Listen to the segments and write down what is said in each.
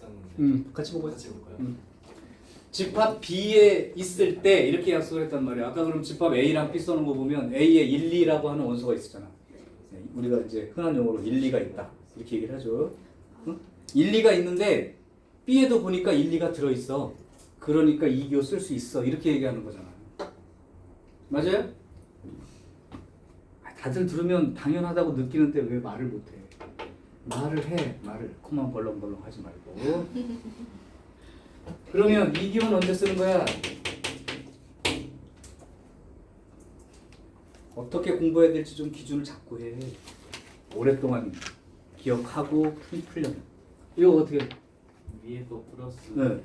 있었는데 같이 보고 같이 볼까요? 집합 B에 있을 때 이렇게 약속을 했단 말이야. 아까 그럼 집합 A랑 B 써놓은 거 보면 A에 1, 2라고 하는 원소가 있었잖아. 우리가 이제 흔한 용어로 1, 2가 있다 이렇게 얘기를 하죠. 응? 1, 2가 있는데 B에도 보니까 1, 2가 들어있어. 그러니까 2기호 쓸 수 있어 이렇게 얘기하는 거잖아. 맞아요? 다들 들으면 당연하다고 느끼는데 왜 말을 못해? 말을 해. 말을 코만 벌렁벌렁 하지 말고. 그러면 이 기호는 언제 쓰는 거야? 어떻게 공부해야 될지 좀 기준을 잡고 해. 오랫동안 기억하고 풀려면. 이거 어떻게? 위에 거 플러스 네.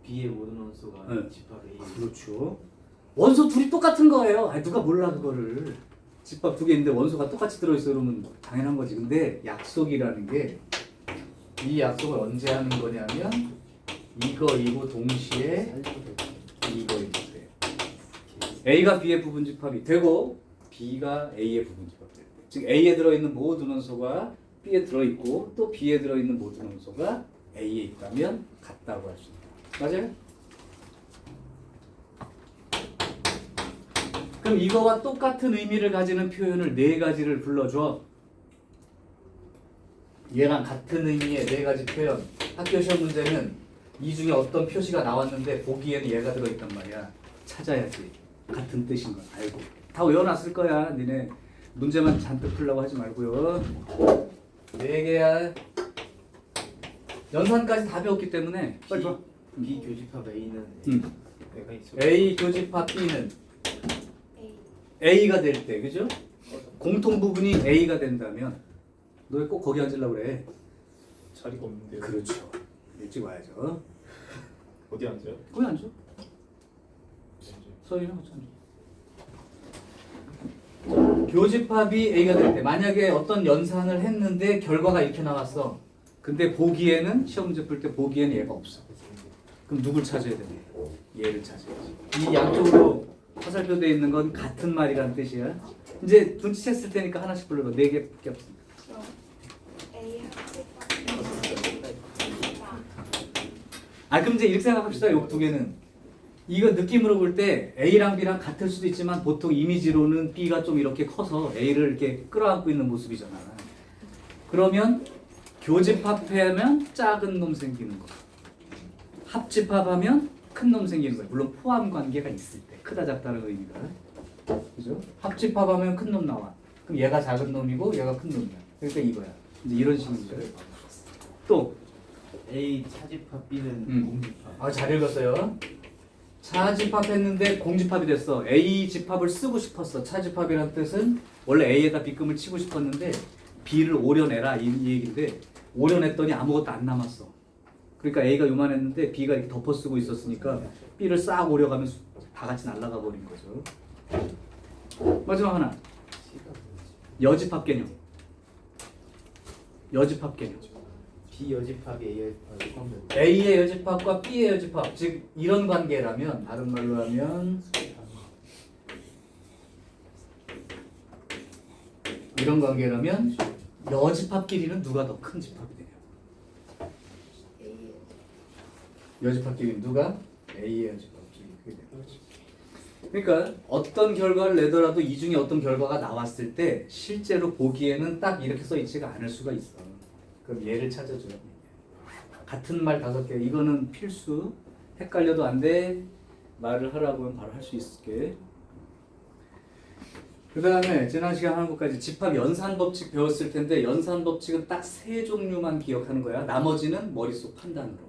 B의 모든 원소가 네. 집합 A. 그렇죠. 원소 둘이 똑같은 거예요. 아니, 누가 몰라 그거를. 집합 두 개 있는데 원소가 똑같이 들어있어 그러면 당연한 거지. 근데 약속이라는 게 이 약속을 언제 하는 거냐면 이거 동시에 이거 돼. A가 B의 부분 집합이 되고 B가 A의 부분 집합이 돼. 즉 A에 들어있는 모든 원소가 B에 들어있고 또 B에 들어있는 모든 원소가 A에 있다면 같다고 할 수 있다. 맞아요? 그럼 이거와 똑같은 의미를 가지는 표현을 네 가지를 불러줘. 얘랑 같은 의미의 네 가지 표현. 학교 시험 문제는 이 중에 어떤 표시가 나왔는데 보기에는 얘가 들어있단 말이야. 찾아야지. 같은 뜻인 걸 알고. 다 외워놨을 거야. 니네 문제만 잔뜩 풀려고 하지 말고요. 네 개야. 연산까지 다 배웠기 때문에 빨리 봐. B 교집합 A는 얘가 있어. A 교집합 B는 A가 될 때, 그죠? 공통 부분이 A가 된다면 너 왜 꼭 거기 앉으려고 그래? 자리가 없는데요. 그렇죠. 일찍 와야죠. 어디 앉아요? 거기 앉아. 서희랑 같이 앉아. 교집합이 A가 될 때 만약에 어떤 연산을 했는데 결과가 이렇게 나왔어. 근데 보기에는 시험 문제 풀 때 보기에는 얘가 없어. 그럼 누굴 찾아야 되냐? 얘를 찾아야지. 이 양쪽으로 화살표되어 있는 건 같은 말이라는 뜻이야. 이제 눈치챘을 테니까 하나씩 불러봐. 4개밖에 없으니까. 그럼 이제 이렇게 생각합시다. 요 두 개는 이거 느낌으로 볼 때 A랑 B랑 같을 수도 있지만 보통 이미지로는 B가 좀 이렇게 커서 A를 이렇게 끌어안고 있는 모습이잖아. 그러면 교집합하면 작은 놈 생기는 거. 합집합하면 큰 놈 생기는 거예요. 물론 포함 관계가 있을 때 크다 작다는 의미가. 그죠? 합집합하면 큰 놈 나와. 그럼 얘가 작은 놈이고 얘가 큰 놈이야. 그러니까 이거야. 이제 이런 식인 거예요. 또 A 차집합 B는 공집합. 잘 읽었어요. 차집합했는데 공집합이 됐어. A 집합을 쓰고 싶었어. 차집합이라는 뜻은 원래 A에다 B금을 치고 싶었는데 B를 오려내라 이 얘기인데 오려냈더니 아무것도 안 남았어. 그러니까 A가 요만했는데 B가 이렇게 덮어쓰고 있었으니까 B를 싹 오려가면 다 같이 날아가 버린 거죠. 마지막 하나. 여집합 개념. 여집합 개념. B 여집합이 A 여집합이 포함된. A의 여집합과 B의 여집합, 즉 이런 관계라면 다른 말로 하면 이런 관계라면 여집합끼리는 누가 더 큰 집합이 되냐? 여집합끼리 누가? A의 여집합끼리 그게 되는 거지. 그러니까 어떤 결과를 내더라도 이 중에 어떤 결과가 나왔을 때 실제로 보기에는 딱 이렇게 써 있지가 않을 수가 있어. 그럼 얘를 찾아줘요. 같은 말 5개. 이거는 필수. 헷갈려도 안 돼. 말을 하라고 하면 바로 할 수 있게. 그 다음에 지난 시간 하는 것까지 집합 연산 법칙 배웠을 텐데 연산 법칙은 딱 3종류만 기억하는 거야. 나머지는 머릿속 판단으로.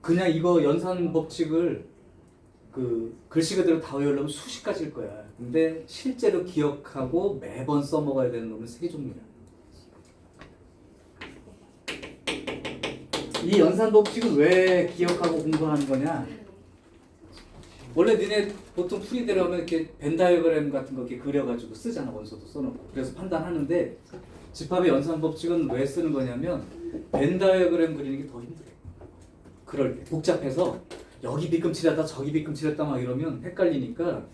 그냥 이거 연산 법칙을 그 글씨 그대로 다 외우려면 수십 가지일 거야. 근데 실제로 기억하고 매번 써먹어야 되는 놈은 3종류야. 이 연산 법칙은 왜 기억하고 공부하는 거냐? 원래 니네 보통 풀이대로 하면 이렇게 벤 다이어그램 같은 거 이렇게 그려가지고 쓰잖아. 원소도 써놓고. 그래서 판단하는데 집합의 연산 법칙은 왜 쓰는 거냐면 벤 다이어그램 그리는 게 더 힘들어. 그럴 때 복잡해서 여기 빗금칠했다 저기 빗금칠했다 막 이러면 헷갈리니까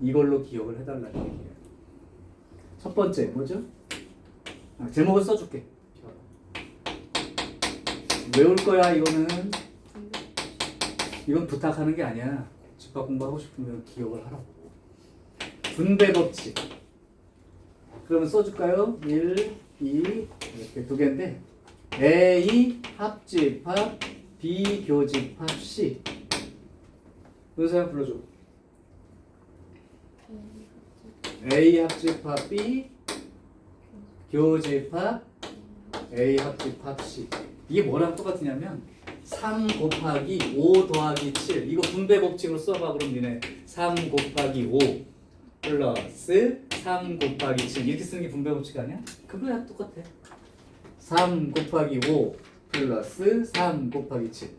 이걸로 기억을 해달라는 얘기예요. 첫 번째 뭐죠? 제목을 써줄게. 외울 거야 이거는. 이건 부탁하는 게 아니야. 집합 공부하고 싶으면 기억을 하라고. 분배 법칙. 그러면 써줄까요? 1, 2 이렇게 두 개인데 A 합집합 B 교집합 C. 은서야 불러줘. A 합집합 B 교집합 A 합집합 C. 이게 뭐랑 똑같으냐면 3 곱하기 5 더하기 7. 이거 분배 법칙으로 써봐. 그럼 니네 3 곱하기 5 플러스 3 곱하기 7 이렇게 쓰는 게 분배 법칙 아니야? 그거야 똑같아. 3 곱하기 5 플러스 3 곱하기 7.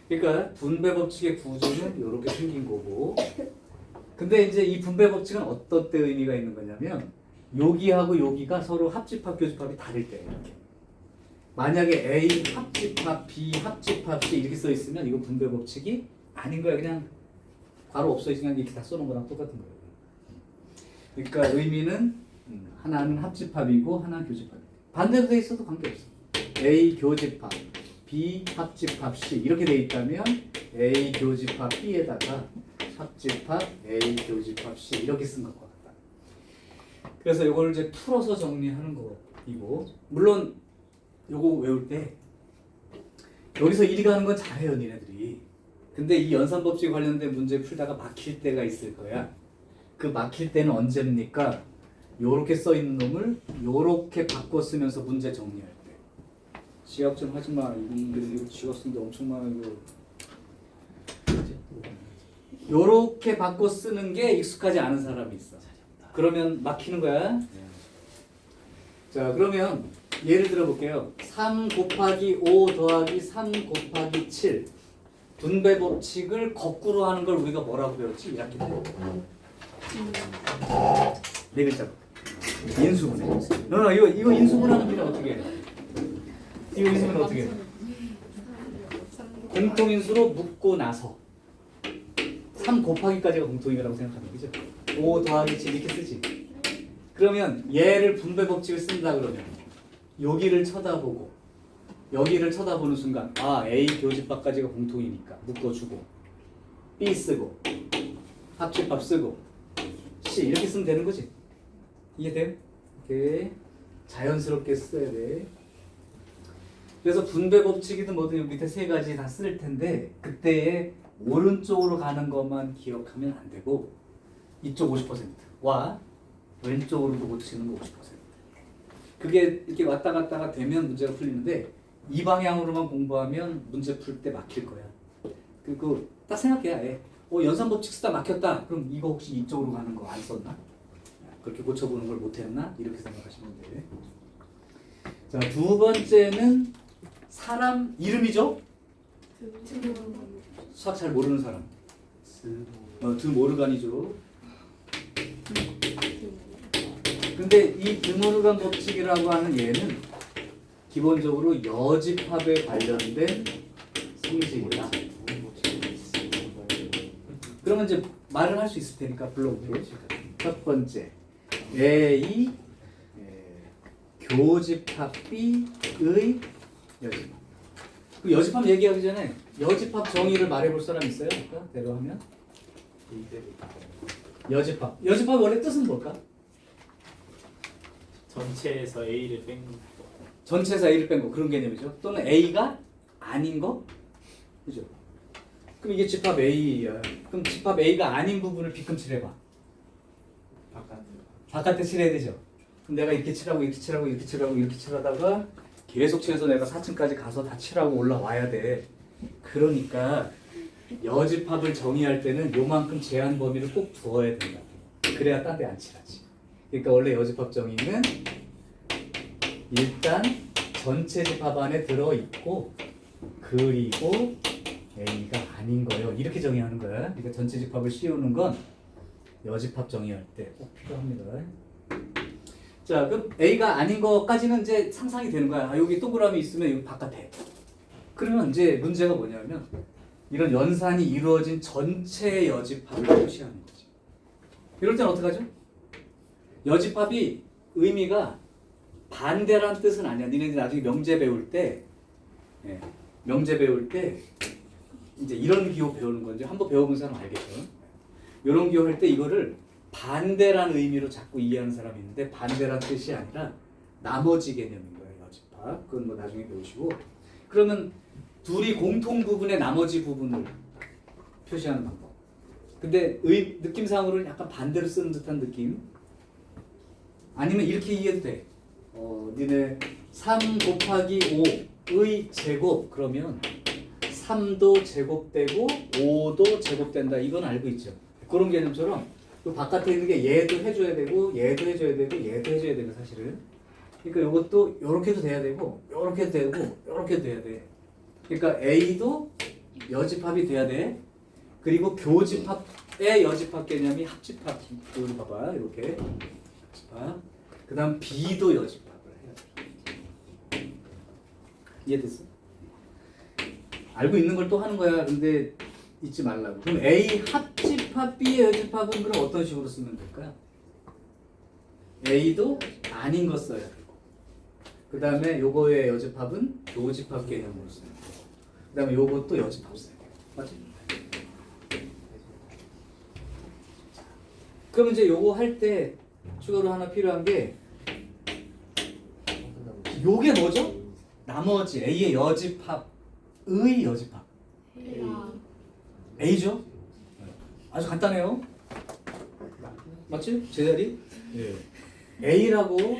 그러니까 분배 법칙의 구조는 이렇게 생긴 거고. 근데 이제 이 분배 법칙은 어떤 때 의미가 있는 거냐면 여기하고 여기가 서로 합집합 교집합이 다를 때 이렇게. 만약에 A 합집합 B 합집합 C 이렇게 써 있으면 이거 분배 법칙이 아닌 거야. 그냥 괄호 없어 있으면 이렇게 다 써놓은 거랑 똑같은 거예요. 그러니까 의미는 하나는 합집합이고 하나는 교집합. 반대로 돼 있어도 관계없어. A 교집합 B 합집합 C 이렇게 돼 있다면 A 교집합 B에다가 합집합 A 교집합 C 이렇게 쓴 것과 같다. 그래서 이걸 이제 풀어서 정리하는 거이고, 물론 요거 외울 때 여기서 이리 가는 건 잘해요 니네들이. 근데 이 연산법칙 관련된 문제 풀다가 막힐 때가 있을 거야. 그 막힐 때는 언제입니까? 요렇게 써 있는 놈을 요렇게 바꿔 쓰면서 문제 정리할 때. 지각 좀 하지 마. 이거 지각 쓰는데 엄청 많아 이거. 요렇게 바꿔 쓰는 게 익숙하지 않은 사람이 있어. 그러면 막히는 거야. 자, 그러면 예를 들어 볼게요. 3 곱하기 5 더하기 3 곱하기 7 분배 법칙을 거꾸로 하는 걸 우리가 뭐라고 배웠지? 1학기 때. 네 글자. 인수분해. 이거 인수분해하는 길은 어떻게 해? 이거 인수분해 어떻게 해? 공통인수로 묶고 나서 3 곱하기까지가 공통이라고 생각하는 거죠. 5 더하기 7 이렇게 쓰지. 그러면 얘를 분배 법칙을 쓴다 그러면 여기를 쳐다보고 여기를 쳐다보는 순간 아 A 교집합까지가 공통이니까 묶어주고 B 쓰고 합집합 쓰고 C 이렇게 쓰면 되는 거지. 이해돼요? 이렇게 자연스럽게 써야 돼. 그래서 분배 법칙이든 뭐든 여기 밑에 세 가지 다 쓸 텐데 그때에 오른쪽으로 가는 것만 기억하면 안 되고 이쪽 50%와 왼쪽으로도 고치는 거 50%. 그게 이렇게 왔다 갔다가 되면 문제가 풀리는데 이 방향으로만 공부하면 문제 풀 때 막힐 거야. 그리고 딱 생각해 아예. 연산 법칙 쓰다 막혔다. 그럼 이거 혹시 이쪽으로 가는 거 안 썼나? 그렇게 고쳐보는 걸 못했나? 이렇게 생각하시면 돼. 자, 두 번째는 사람 이름이죠? 수학 잘 모르는 사람. 드모르간이죠. 근데 이 드모르간 법칙이라고 하는 얘는 기본적으로 여집합에 관련된 성질이다. 그러면 이제 말을 할 수 있을 테니까 불러볼게요. 첫 번째, A 교집합 B의 여집합. 그 여집합 얘기하기 전에 여집합 정의를 말해볼 사람 있어요? 아까 대로 하면 여집합. 여집합 원래 뜻은 뭘까? 전체에서 A를 뺀 거. 전체에서 A를 뺀 거 그런 개념이죠. 또는 A가 아닌 거, 그죠? 그럼 이게 집합 A야. 그럼 집합 A가 아닌 부분을 B끔 칠해봐. 바깥에 칠해야 되죠. 그럼 내가 이렇게 칠하고 이렇게 칠하고 이렇게 칠하고 이렇게 칠하다가 계속 칠해서 내가 4층까지 가서 다 칠하고 올라와야 돼. 그러니까 여집합을 정의할 때는 요만큼 제한 범위를 꼭 두어야 된다. 그래야 딴 데 안 칠하지. 그러니까 원래 여집합 정의는 일단 전체 집합 안에 들어있고 그리고 A가 아닌 거예요. 이렇게 정의하는 거야. 그러니까 전체 집합을 씌우는 건 여집합 정의할 때 꼭 필요합니다. 자, 그럼 A가 아닌 것까지는 이제 상상이 되는 거야. 아, 여기 동그라미 있으면 여기 바깥에. 그러면 이제 문제가 뭐냐면 이런 연산이 이루어진 전체 여집합을 표시하는 거지. 이럴 땐 어떡하죠? 여집합이 의미가 반대란 뜻은 아니야. 니네들 나중에 명제 배울 때 예. 명제 배울 때 이제 이런 기호 배우는 건지 한번 배워본 사람 알겠죠. 이런 기호 할 때 이거를 반대라는 의미로 자꾸 이해하는 사람이 있는데 반대란 뜻이 아니라 나머지 개념인 거예요. 여집합. 그건 뭐 나중에 배우시고. 그러면 둘이 공통 부분의 나머지 부분을 표시하는 방법. 근데 느낌상으로는 약간 반대로 쓰는 듯한 느낌. 아니면 이렇게 이해도 돼. 니네 3 곱하기 5의 제곱 그러면 3도 제곱되고 5도 제곱된다. 이건 알고 있죠. 그런 개념처럼 또 바깥에 있는 게 얘도 해줘야 되고 얘도 해줘야 되고 얘도 해줘야 되고 사실은. 그러니까 이것도 이렇게도 돼야 되고 이렇게도 되고 이렇게도 돼야 돼. 그러니까 A도 여집합이 돼야 돼. 그리고 교집합의 여집합 개념이 합집합. 여기 봐봐 이렇게 여집합. 그다음 B도 여집합을 해야 돼. 이해됐어? 알고 있는 걸 또 하는 거야. 근데 잊지 말라고. 그럼 A 합집합 B의 여집합은 그럼 어떤 식으로 쓰면 될까요? A도 아닌 거 써야 되고. 그 다음에 요거의 여집합은 교집합 개념으로 써야 되고. 그 다음에 요것도 여집합 써야 되고. 맞지? 그럼 이제 요거 할 때 추가로 하나 필요한 게 요게 뭐죠? 나머지 A의 여집합의 여집합. A죠? 아주 간단해요. 맞지? 제자리? 예. A라고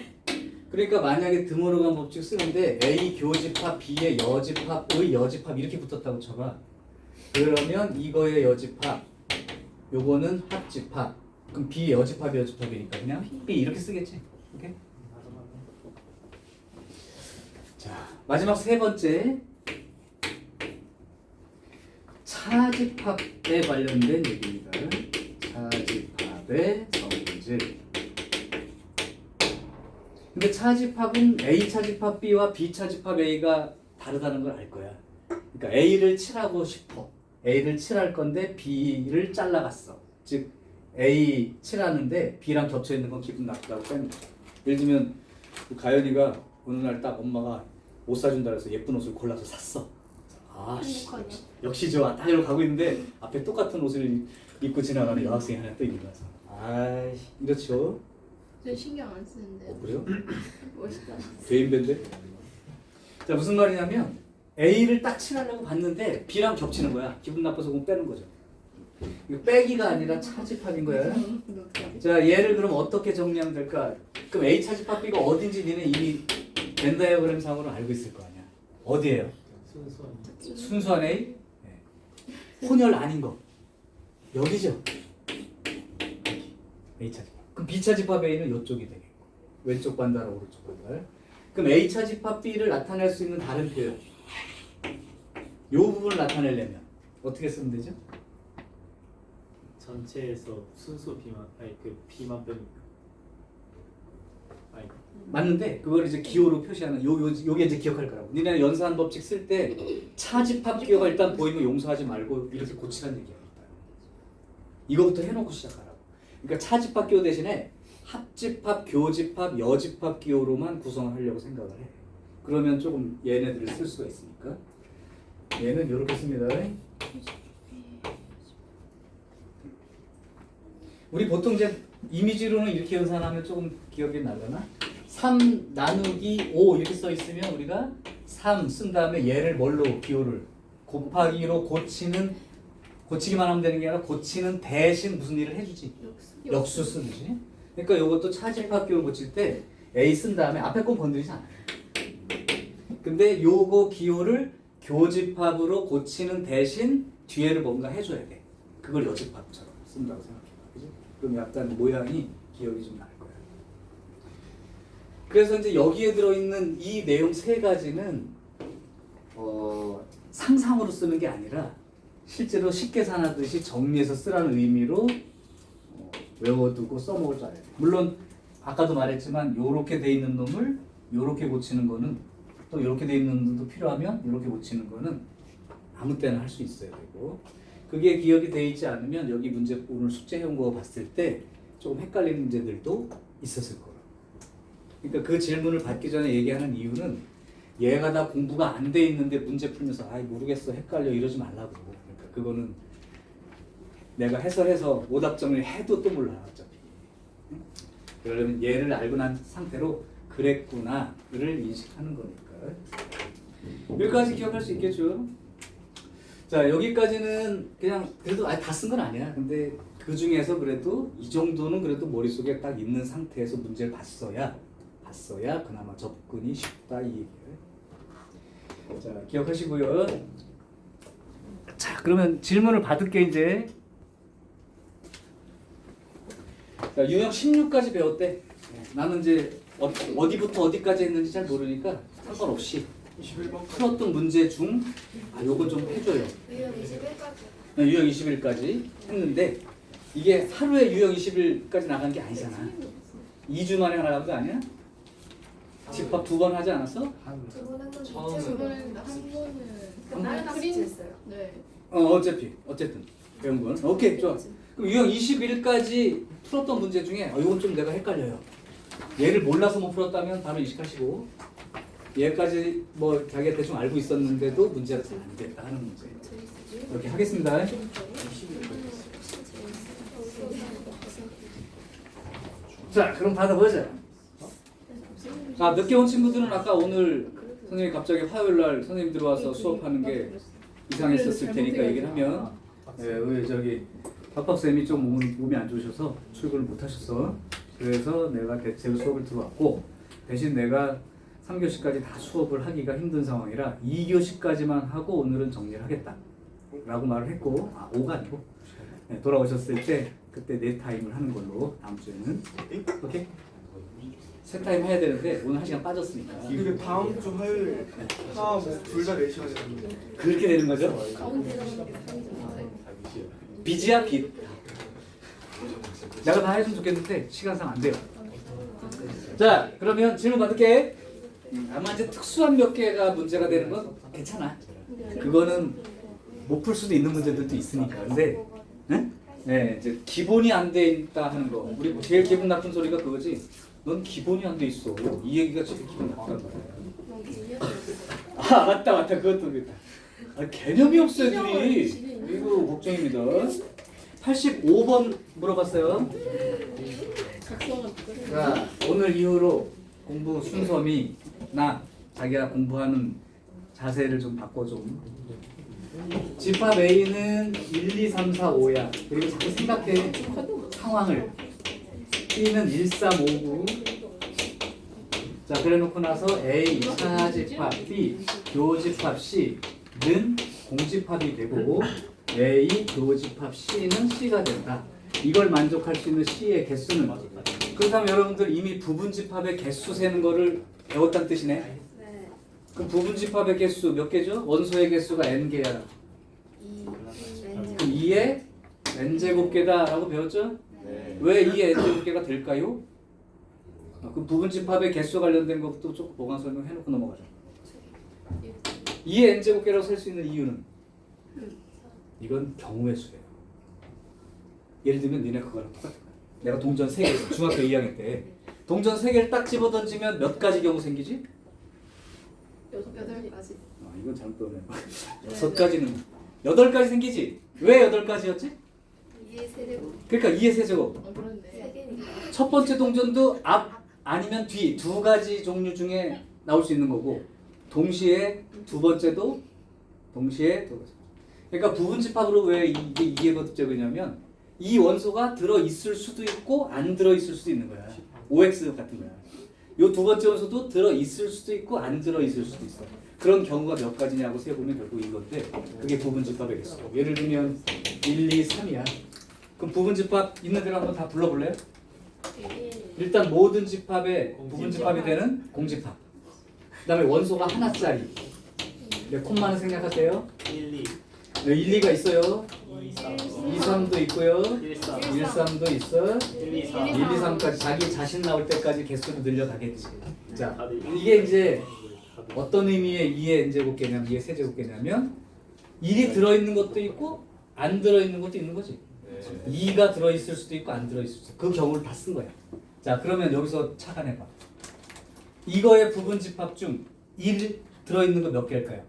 그러니까 만약에 드모르간 법칙 쓰는데 A 교집합 B의 여집합의 여집합 이렇게 붙었다고 쳐봐. 그러면 이거의 여집합 요거는 합집합. 그럼 B 여집합이 여집합이니까 그냥 B 이렇게 쓰겠지. 오케이? 자, 마지막 세 번째 차집합에 관련된 얘기입니다. 차집합의 성질. 근데 차집합은 A 차집합 B와 B 차집합 A가 다르다는 걸 알 거야. 그러니까 A를 칠하고 싶어. A를 칠할 건데 B를 잘라갔어. 즉 A 칠하는데 B랑 겹쳐 있는 건 기분 나쁘다고 빼는 거야. 예를 들면 가연이가 어느 날 딱 엄마가 옷 사준다 그래서 예쁜 옷을 골라서 샀어. 아씨 역시 좋아. 딱 이러고 가고 있는데 앞에 똑같은 옷을 입고 지나가는 여학생이 하나 또 있는 거야. 아이 이렇죠. 저 신경 안 쓰는데. 그래요? 멋있다. 대인배인데? 자 무슨 말이냐면 A를 딱 칠하려고 봤는데 B랑 겹치는 거야. 기분 나빠서 그럼 빼는 거죠. 이거 빼기가 아니라 차집합인 거야. 자 얘를 그럼 어떻게 정리하면 될까? 그럼 A 차집합 B가 어딘지 니네 이미 벤 다이어그램 상으로 알고 있을 거 아니야. 어디예요? 순수한 A? 네. 혼혈 아닌 거. 여기죠. A 차집합. 그럼 B 차집합 A는 이쪽이 되겠고 왼쪽 반달 오른쪽 반달. 그럼 A 차집합 B를 나타낼 수 있는 다른 표현. 이 부분을 나타내려면 어떻게 쓰면 되죠? 전체에서 순수 B만 아니 그 B만 빼면 아니 맞는데 그걸 이제 기호로 표시하는 요게 이제 기억할 거라고. 니네 연산 법칙 쓸 때 차집합 기호가 일단 보이면 용서하지 말고 이렇게 고치라는 얘기야. 이거부터 해놓고 시작하라고. 그러니까 차집합 기호 대신에 합집합, 교집합, 여집합 기호로만 구성을 하려고 생각을 해. 그러면 조금 얘네들을 쓸 수가 있으니까. 얘는 이렇게 씁니다. 우리 보통 이제 이미지로는 이렇게 연산하면 조금 기억이 나려나? 3 나누기 5 이렇게 써 있으면 우리가 3 쓴 다음에 얘를 뭘로 기호를 곱하기로 고치기만 하면 되는 게 아니라 고치는 대신 무슨 일을 해주지? 역수 쓰듯이. 그러니까 이것도 차집합 기호를 고칠 때 A 쓴 다음에 앞에 건 건드리지 않아요. 근데 요거 기호를 교집합으로 고치는 대신 뒤에를 뭔가 해줘야 돼. 그걸 여집합처럼 쓴다고 생각해. 그죠? 그럼 약간 모양이 기억이 좀 날 거야. 그래서 이제 여기에 들어있는 이 내용 세 가지는 상상으로 쓰는 게 아니라 실제로 쉽게 산하듯이 정리해서 쓰라는 의미로 외워두고 써먹을 줄 알아야 돼. 물론 아까도 말했지만 요렇게 돼 있는 놈을 요렇게 고치는 거는 또 이렇게 돼 있는 놈도 필요하면 이렇게 고치는 거는 아무 때나 할 수 있어야 되고 그게 기억이 돼 있지 않으면 여기 문제 오늘 숙제해온 거 봤을 때 조금 헷갈리는 문제들도 있었을 거예요. 그러니까 그 질문을 받기 전에 얘기하는 이유는 얘가 다 공부가 안 돼 있는데 문제 풀면서 아이 모르겠어 헷갈려 이러지 말라고. 그러니까 그거는 내가 해설해서 오답 정리를 해도 또 몰라 어차피. 응? 그러려면 얘를 알고 난 상태로 그랬구나를 인식하는 거니까. 여기까지 기억할 수 있겠죠? 자 여기까지는 그냥 그래도 아예 다 쓴 건 아니야. 근데 그 중에서 그래도 이 정도는 그래도 머릿속에 딱 있는 상태에서 문제를 봤어야 그나마 접근이 쉽다 이 얘기예요. 자 기억하시고요. 자 그러면 질문을 받을게 이제. 자 유형 16까지 배웠대. 나는 이제 어디부터 어디까지 했는지 잘 모르니까 상관없이 21번 풀었던 문제 중 요건 좀 해줘요. 유형 21까지. 유형 21까지 했는데 이게 하루에 유형 21까지 나간 게 아니잖아. 2주 만에 나간 거 아니야? 집합 2번 하지 않았어? 두번 했는데 처음에 두 번 했는데 한 번은 나는 다 프린- 했어요. 네. 어쨌든 배운 건 오케이 좋아. 그럼 유형 21까지 풀었던 문제 중에 이건 좀 내가 헷갈려요. 얘를 몰라서 못 풀었다면 바로 인식하시고 얘까지 뭐 자기가 대충 알고 있었는데도 문제가 잘 안 됐다 하는 문제 이렇게 하겠습니다. 자 그럼 받아보자. 늦게 온 친구들은 아까 오늘 선생님이 갑자기 화요일날 선생님 들어와서 수업하는 게 이상했었을 테니까 얘기를 하면 우리 저기 박박쌤이 좀 몸이 안 좋으셔서 출근을 못 하셨어. 그래서 내가 대체로 수업을 들어왔고 대신 내가 3교시까지 다 수업을 하기가 힘든 상황이라 2교시까지만 하고 오늘은 정리를 하겠다 라고 말을 했고 5가 아니고 돌아오셨을 때 그때 네 타임을 하는 걸로 다음 주에는 오케이? 세 타임 해야 되는데 오늘 1시간 빠졌으니까 이게 다음 주 화요일 하나 뭐둘다 4시간이 되는데 그렇게 되는 거죠? 가운데다가 빚이야 빚. 내가 다 해주면 좋겠는데 시간상 안 돼요. 자 그러면 질문 받을게. 아마 이제 특수한 몇 개가 문제가 되는 건 괜찮아. 그거는 못 풀 수도 있는 문제들도 있으니까. 근데 네, 이제 기본이 안 돼 있다 하는 거. 우리 제일 기분 나쁜 소리가 그거지. 넌 기본이 안 돼 있어. 이 얘기가 제일 기분 나쁘단 말이야. 맞다 그것도 그렇다. 개념이 없어요 둘이. 이거 걱정입니다. 85번 물어봤어요. 자 오늘 이후로 공부 순서미나 자기가 공부하는 자세를 좀 바꿔 좀. 집합 A는 1, 2, 3, 4, 5야. 그리고 자꾸 생각해 상황을. B는 1, 3, 5, 9. 자 그래놓고 나서 A 차집합, B 교집합, C는 공집합이 되고 A 교집합 C는 C가 된다. 이걸 만족할 수 있는 C의 개수는 그렇다면 여러분들 이미 부분집합의 개수 세는 거를 배웠다는 뜻이네. 네. 그럼 부분집합의 개수 몇 개죠? 원소의 개수가 n개야. 그럼 2의 n제곱개다라고 배웠죠? 네. 왜 2의 n제곱개가 될까요? 그럼 부분집합의 개수 관련된 것도 조금 보강 설명해놓고 넘어가죠. 2의 n제곱개라고 쓸 수 있는 이유는 이건 경우의 수예요. 예를 들면 니네 그거랑 똑같은 거야. 내가 동전 3개 중학교 2학년 때 동전 3개를 딱 집어 던지면 몇 가지 경우 생기지? 8가지. 이건 잘못 떠네. 6가지는 8가지 생기지? 왜 8가지였지? 2의 세제곱. 그러니까 2의 세제곱. 그런데 첫 번째 동전도 앞 아니면 뒤 2가지 종류 중에 나올 수 있는 거고 동시에 두 번째도 동시에 두 가지. 그러니까 부분집합으로 왜 이게 이해가 되냐면 이 원소가 들어 있을 수도 있고 안 들어 있을 수도 있는 거야. OX 같은 거야. 요 두 번째 원소도 들어 있을 수도 있고 안 들어 있을 수도 있어. 그런 경우가 몇 가지냐고 세보면 결국 이건데 그게 부분집합의 개수. 예를 들면 1, 2, 3이야. 그럼 부분집합 있는 대로 한번 다 불러볼래요? 일단 모든 집합의 부분집합이 되는 공집합. 그다음에 원소가 하나짜리. 네, 콤마는 생략하세요. 1, 2, 네, 1, 2가 있어요. 2, 3, 2, 3도 있고요. 1, 3, 1, 3도 있어. 1, 2, 3 1, 2, 3까지 자기 자신 나올 때까지 개수를 늘려가겠지. 자, 다들 이게 이제 어떤 의미의 2의 n제곱개냐면 2의 세제곱개냐면 1이 들어있는 것도 있고 안 들어있는 것도 있는 거지. 2가 들어있을 수도 있고 안 들어있을 수도 있고 그 경우를 다 쓴 거야. 자 그러면 여기서 착안해봐. 이거의 부분집합 중 1, 들어있는 거 몇 개일까요?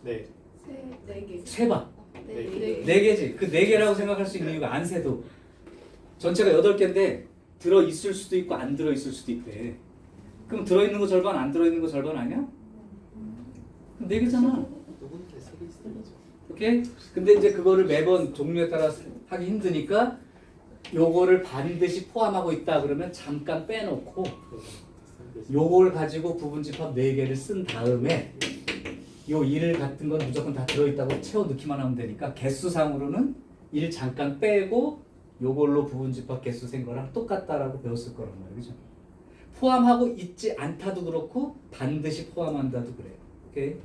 네. 네 개. 세봐. 네. 네 개지. 그 네 개라고 생각할 수 있는 이유가 안 세도 전체가 8개인데 들어 있을 수도 있고 안 들어 있을 수도 있대. 그럼 들어 있는 거 절반, 안 들어 있는 거 절반 아니야? 그럼 네 개잖아. 오케이? 근데 이제 그거를 매번 종류에 따라 하기 힘드니까 요거를 반드시 포함하고 있다 그러면 잠깐 빼놓고 요걸 가지고 부분집합 4개를 쓴 다음에 요 1 같은 건 무조건 다 들어있다고 채워 넣기만 하면 되니까 개수상으로는 1 잠깐 빼고 요걸로 부분집합 개수 센 거랑 똑같다라고 배웠을 거란 말이에요. 그죠? 포함하고 있지 않다도 그렇고 반드시 포함한다도 그래요. 오케이?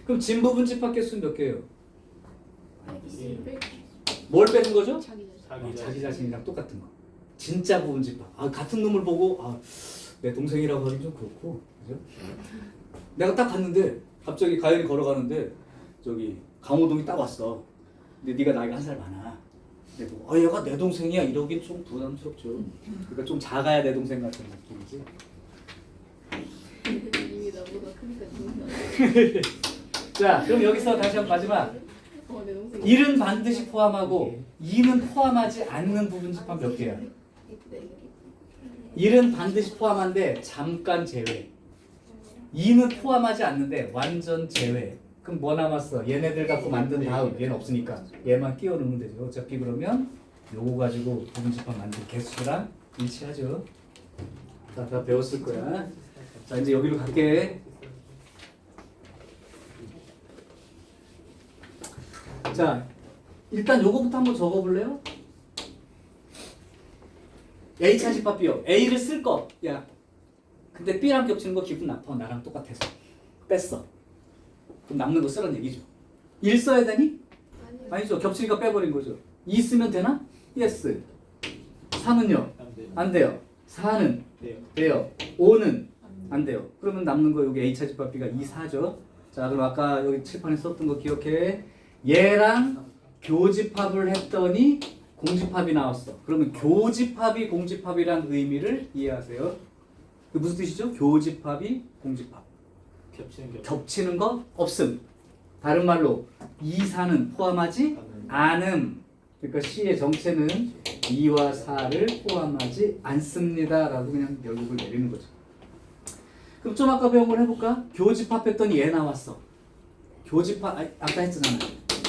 그럼 진부분집합 개수는 몇 개예요? 뭘 빼는 거죠? 자기 자신이랑 똑같은 거. 진짜 부분집합. 아, 같은 놈을 보고 내 동생이라고 하긴 좀 그렇고. 그죠? 내가 딱 갔는데 갑자기 가연이 걸어가는데 저기 강호동이 딱 왔어. 근데 네가 나이가 한 살 많아. 근데 뭐, 얘가 내 동생이야 이러긴 좀 부담스럽죠. 그러니까 좀 작아야 내 동생 같은 느낌이지. 이미 나보다 크니까 자, 그럼 여기서 다시 한번 마지막. 내 동생. 1은 반드시 포함하고 2는 포함하지 않는 부분집합 몇 개야? 1은 반드시 포함한데 잠깐 제외. 2는 포함하지 않는데 완전 제외. 그럼 뭐 남았어? 얘네들 갖고 만든 다음 얘는 없으니까 얘만 끼워 넣으면 되죠. 어차피 그러면 요거 가지고 부분집합 만든 개수랑 일치하죠. 다 배웠을 거야. 자, 이제 여기로 갈게. 자, 일단 요거부터 한번 적어볼래요? A 차집합 B요. A를 쓸 거. 야, 근데 B랑 겹치는 거 기분 나빠. 나랑 똑같아서. 뺐어. 그럼 남는 거 쓰란 얘기죠. 1 써야 되니? 아니죠. 겹치니까 빼버린 거죠. 2 쓰면 되나? Yes. 4는요? 안 돼요. 4는? 돼요. 5는? 안 돼요. 그러면 남는 거 여기 A 차집합 B가 2, 4죠. 자, 그럼 아까 여기 칠판에 썼던 거 기억해. 얘랑 교집합을 했더니 공집합이 나왔어. 그러면 교집합이 공집합이란 의미를 이해하세요. 그 무슨 뜻이죠? 교집합이 공집합. 겹치는 거 없음. 다른 말로 2, 4는 포함하지 않음. 그러니까 C의 정체는 2와 4를 포함하지 않습니다. 라고 그냥 결국을 내리는 거죠. 그럼 좀 아까 배운 걸 해볼까? 교집합했더니 얘 나왔어. 교집합, 아까 했잖아.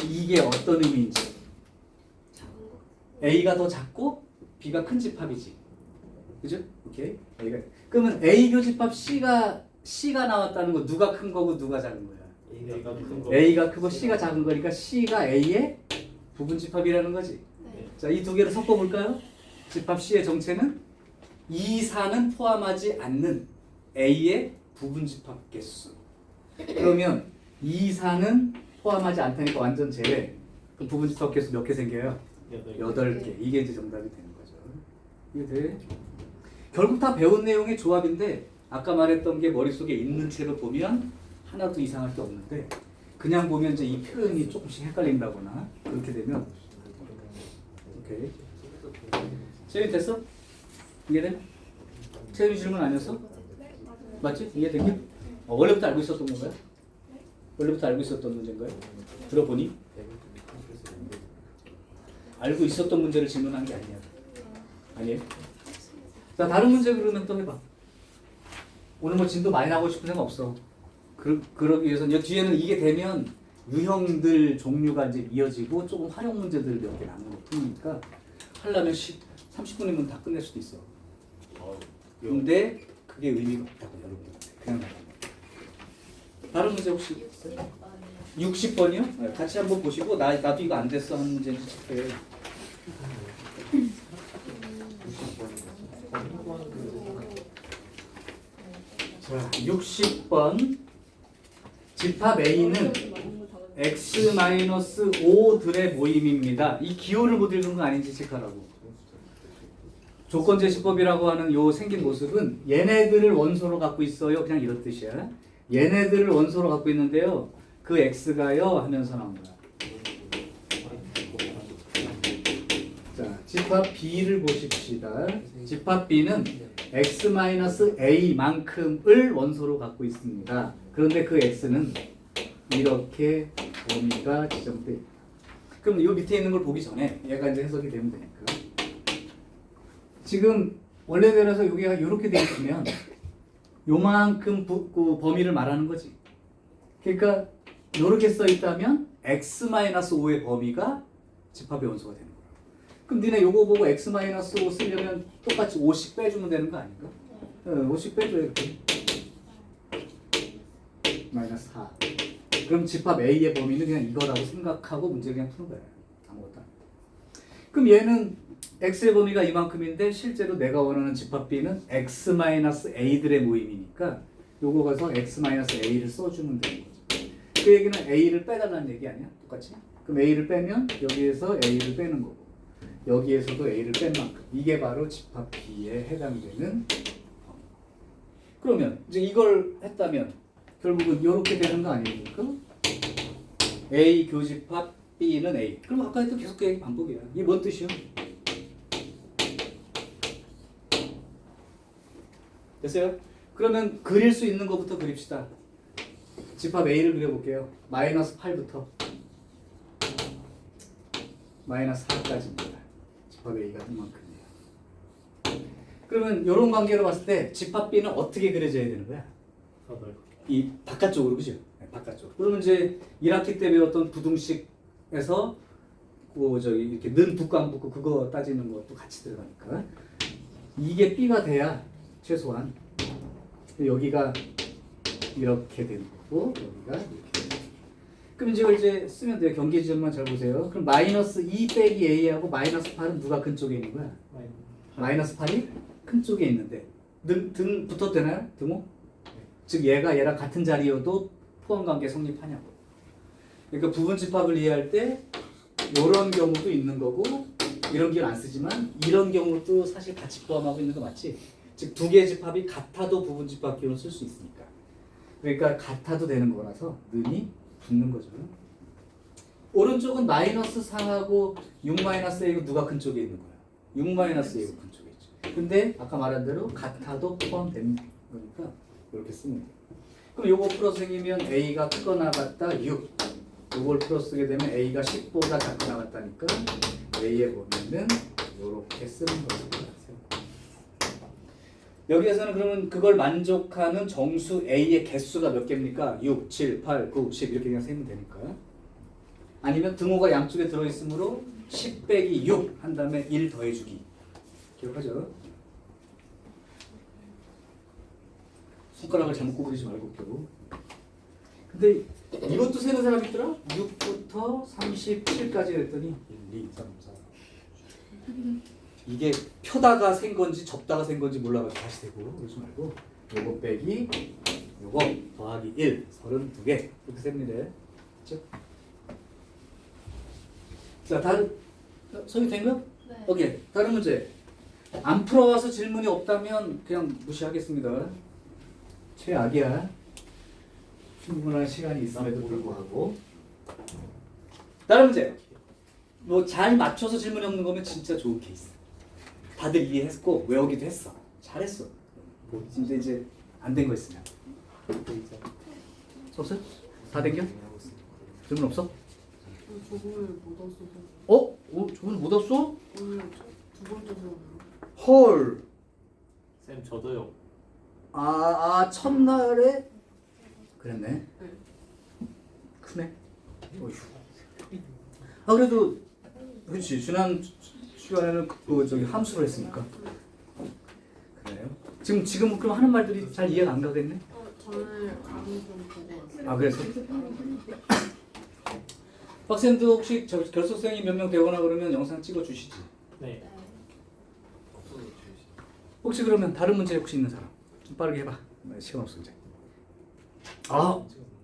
이게 어떤 의미인지. A가 더 작고 B가 큰 집합이지. 그죠? 오케이. A가. 그러면 A 교집합 C가 나왔다는 거 누가 큰 거고 누가 작은 거야? A가 크고 C가 작은 거니까 C가 A의 부분집합이라는 거지. 자, 이 두 개를 섞어 볼까요? 집합 C의 정체는 2, 4는 포함하지 않는 A의 부분집합 개수. 그러면 2, 4는 포함하지 않다니까 완전 제외. 그럼 부분집합 개수 몇 개 생겨요? 8개. 이게 이제 정답이 되는 거죠. 이해돼? 결국 다 배운 내용의 조합인데 아까 말했던 게 머릿속에 있는 채로 보면 하나도 이상할 게 없는데 그냥 보면 이제 이 표현이 조금씩 헷갈린다거나 그렇게 되면 오케이. 채윤이 됐어? 이해돼? 채윤이 질문 아니었어? 맞지? 이해된 게? 원래부터 알고 있었던 건가요? 원래부터 알고 있었던 문제인가요? 들어보니? 알고 있었던 문제를 질문한 게 아니야. 아니에요? 자, 다른 문제 그러면 또 해봐. 오늘 뭐 진도 많이 나고 싶은 생각 없어. 그러기 위해서는 뒤에는 이게 되면 유형들 종류가 이제 이어지고 조금 활용 문제들 몇 개 남은 것 뿐이니까 하려면 30분이면 다 끝낼 수도 있어. 근데 그게 의미가 없다고 여러분들한테 그냥 말하는 거예요. 다른 문제 혹시 있어요? 60번이요? 네, 같이 한번 보시고 나도 이거 안 됐어 하는 문제인지 체크해. 자, 60번 집합 A는 X-5들의 모임입니다. 이 기호를 못 읽은 거 아닌지 체크하라고. 조건제시법이라고 하는 요 생긴 모습은 얘네들을 원소로 갖고 있어요. 그냥 이런 뜻이야. 얘네들을 원소로 갖고 있는데요. 그 X가요 하면서 나온 거야. 자, 집합 B를 보십시다. 집합 B는 x-a만큼을 원소로 갖고 있습니다. 그런데 그 x는 이렇게 범위가 지정돼 있다. 그럼 이 밑에 있는 걸 보기 전에 얘가 이제 해석이 되면 되니까. 지금 원래대로서 여기가 이렇게 돼 있으면 요만큼 그 범위를 말하는 거지. 그러니까 이렇게 써 있다면 x-5의 범위가 집합의 원소가 되는 거야. 그럼 니네 요거 보고 x-5 쓰려면 똑같이 50 빼주면 되는 거 아닌가? 50 빼줘 이렇게. 마이너스 4. 그럼 집합 A의 범위는 그냥 이거라고 생각하고 문제 그냥 푸는 거야. 아무것도 안. 그럼 얘는 X의 범위가 이만큼인데 실제로 내가 원하는 집합 B는 X-A들의 모임이니까 요거 가서 X-A를 써주면 되는 거죠. 그 얘기는 A를 빼달라는 얘기 아니야? 똑같이? 그럼 A를 빼면 여기에서 A를 빼는 거고 여기에서도 A를 뺀 만큼 이게 바로 집합 B에 해당되는 그러면 이제 이걸 했다면 결국은 이렇게 되는 거 아닙니까? A 교집합 B는 A. 그럼 아까 했던 계속 그 얘기 반복이야. 이게 뭔 뜻이야? 됐어요? 그러면 그릴 수 있는 것부터 그립시다. 집합 A를 그려볼게요. 마이너스 8부터 마이너스 4까지입니다. 집합 A가 이만큼이에요. 그러면 이런 관계로 봤을 때 집합 B는 어떻게 그려져야 되는 거야? 이 바깥쪽으로, 그죠? 네, 바깥쪽으로. 그러면 이제 1학기 때 배웠던 부등식에서 그 저기 이렇게 는 붙고 안 붙고 그거 따지는 것도 같이 들어가니까 이게 B가 돼야 최소한 여기가 이렇게 되는 거고 여기가 이렇게 되는 거고. 그럼 이제 이걸 쓰면 돼요. 경계 지점만 잘 보세요. 그럼 마이너스 2 빼기 A하고 마이너스 8은 누가 큰 쪽에 있는 거야? 마이너스 8이 큰 쪽에 있는데 등 붙어도 되나요? 등호? 즉 얘가 얘랑 같은 자리여도 포함관계 성립하냐고. 그러니까 부분집합을 이해할 때 이런 경우도 있는 거고 이런 경우 안 쓰지만 이런 경우도 사실 같이 포함하고 있는 거 맞지? 즉 두 개의 집합이 같아도 부분집합 기호를 쓸 수 있으니까. 그러니까 같아도 되는 거라서 는이 붙는 거죠. 오른쪽은 마이너스 4하고 6-a고 누가 큰 쪽에 있는 거야? 6-a가 큰 쪽에 있죠. 근데 아까 말한 대로 같아도 포함되는 거니까 이렇게 쓰면 돼요. 그럼 요거 풀어 생기면 a가 크거나 같다 6. 요걸 풀어 쓰게 되면 a가 10보다 작거나 같다니까 a의 범위는 이렇게 쓰는 거죠. 여기에서는 그러면 그걸 만족하는 정수 a의 개수가 몇 개입니까? 6, 7, 8, 9, 10 이렇게 그냥 세면 되니까. 아니면 등호가 양쪽에 들어있으므로 10 빼기 6 한 다음에 1 더해주기. 기억하죠? 손가락을 잘못 구부리지 말고 펴고. 근데 이것도 세는 사람 있더라? 6부터 37까지 했더니 1, 2, 3, 4 이게 펴다가 센 건지 접다가 센 건지 몰라가지고 다시 되고 그러지 말고 요거 빼기 요거 더하기 1 32개 이렇게 셉니다. 그렇죠? 자 다른 소위 된 거? 네. 오케이. 다른 문제. 안 풀어와서 질문이 없다면 그냥 무시하겠습니다. 최악이야. 충분한 시간이 있음에도 불구하고. 다른 문제. 뭐 잘 맞춰서 질문이 없는 거면 진짜 좋은 케이스. 다들 이해했고 외우기도 했어. 잘했어. 근데 이제 안 된 거 있으면. 없어요? 다 된겨? 질문 없어? 저번에 못 왔어서 어? 저번에 못 왔어? 오늘 두 번째 수업이요. 헐. 쌤 저도요. 첫날에 그랬네. 네. 크네. 어휴. 그래도 그렇지. 지난 시간에는 그 저기 함수를 했으니까. 그래요? 지금 그럼 하는 말들이 잘 이해가 안 가겠네. 저는 강의 좀 보고 왔어요. 그래서 박쌤도 혹시 결석생이 몇 명 되거나 그러면 영상 찍어 주시지. 네. 혹시 그러면 다른 문제 혹시 있는 사람 좀 빠르게 해봐. 시간 없어 이제.